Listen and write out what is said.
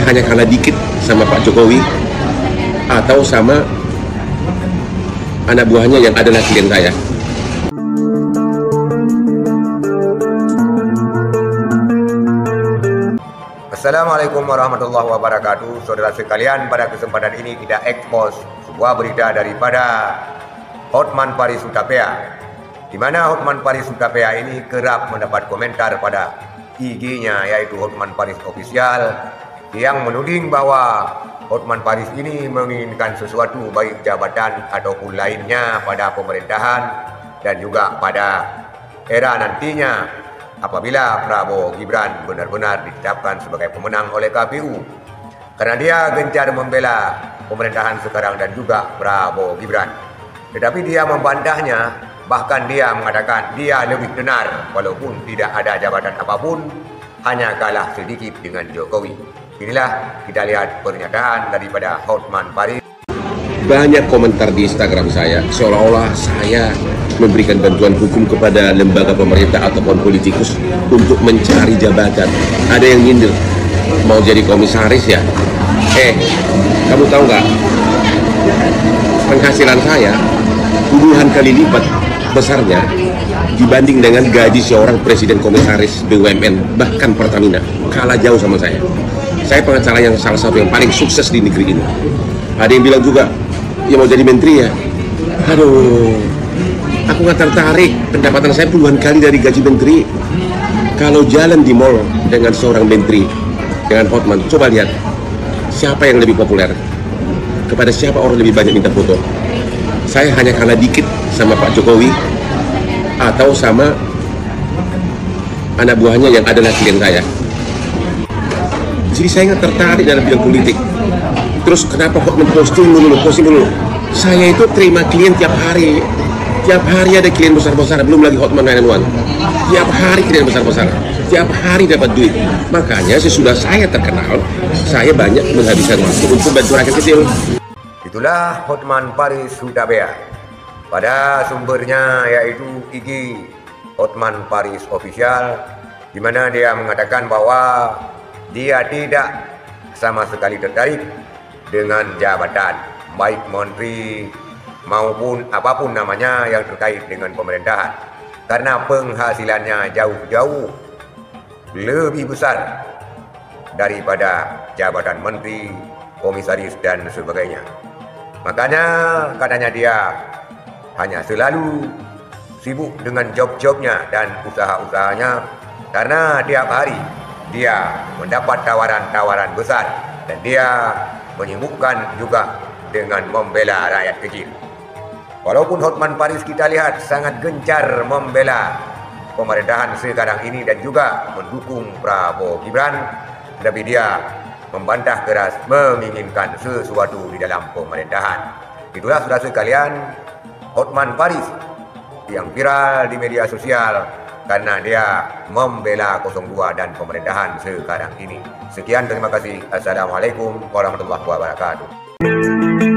hanya kalah dikit sama Pak Jokowi atau sama anak buahnya yang adalah klien saya. Assalamualaikum warahmatullahi wabarakatuh. Saudara sekalian, pada kesempatan ini kita ekspos sebuah berita daripada Hotman Paris Hutapea, di mana Hotman Paris Hutapea ini kerap mendapat komentar pada IG-nya, yaitu Hotman Paris Official, yang menuding bahwa Hotman Paris ini menginginkan sesuatu baik jabatan ataupun lainnya pada pemerintahan dan juga pada era nantinya apabila Prabowo Gibran benar-benar ditetapkan sebagai pemenang oleh KPU, karena dia gencar membela pemerintahan sekarang dan juga Prabowo Gibran. Tetapi dia membantahnya, bahkan dia mengatakan dia lebih benar walaupun tidak ada jabatan apapun, hanya kalah sedikit dengan Jokowi. Inilah kita lihat pernyataan daripada Hotman Paris. Banyak komentar di Instagram saya seolah-olah saya memberikan bantuan hukum kepada lembaga pemerintah ataupun politikus untuk mencari jabatan. Ada yang nyindir mau jadi komisaris ya. Kamu tahu nggak, penghasilan saya puluhan kali lipat besarnya dibanding dengan gaji seorang presiden komisaris BUMN, bahkan Pertamina. Kalah jauh sama saya. Saya pengacara yang salah satu yang paling sukses di negeri ini. Ada yang bilang juga, ya mau jadi menteri ya. Aduh, aku nggak tertarik. Pendapatan saya puluhan kali dari gaji menteri. Kalau jalan di mall dengan seorang menteri, dengan Hotman, coba lihat siapa yang lebih populer, kepada siapa orang lebih banyak minta foto. Saya hanya kalah dikit sama Pak Jokowi atau sama anak buahnya yang adalah klien saya. Jadi saya nggak tertarik dalam bidang politik. Terus kenapa Hotman posting dulu? Saya itu terima klien tiap hari. Tiap hari ada klien besar-besar, belum lagi Hotman 911. Tiap hari klien besar-besar, tiap hari dapat duit. Makanya sesudah saya terkenal, saya banyak menghabiskan waktu untuk bantu rakyat kecil. Itulah Hotman Paris Hutapea. Pada sumbernya yaitu IG Hotman Paris Official, di mana dia mengatakan bahwa dia tidak sama sekali tertarik dengan jabatan, baik menteri maupun apapun namanya yang terkait dengan pemerintahan, karena penghasilannya jauh-jauh lebih besar daripada jabatan menteri, komisaris dan sebagainya. Makanya katanya dia hanya selalu sibuk dengan job-jobnya dan usaha-usahanya, karena tiap hari dia mendapat tawaran-tawaran besar dan dia menyibukkan juga dengan membela rakyat kecil. Walaupun Hotman Paris kita lihat sangat gencar membela pemerintahan sekarang ini dan juga mendukung Prabowo Gibran, tapi dia membantah keras menginginkan sesuatu di dalam pemerintahan. Itulah saudara sekalian, Hotman Paris yang viral di media sosial karena dia membela 02 dan pemerintahan sekarang ini. Sekian, terima kasih. Assalamualaikum warahmatullahi wabarakatuh.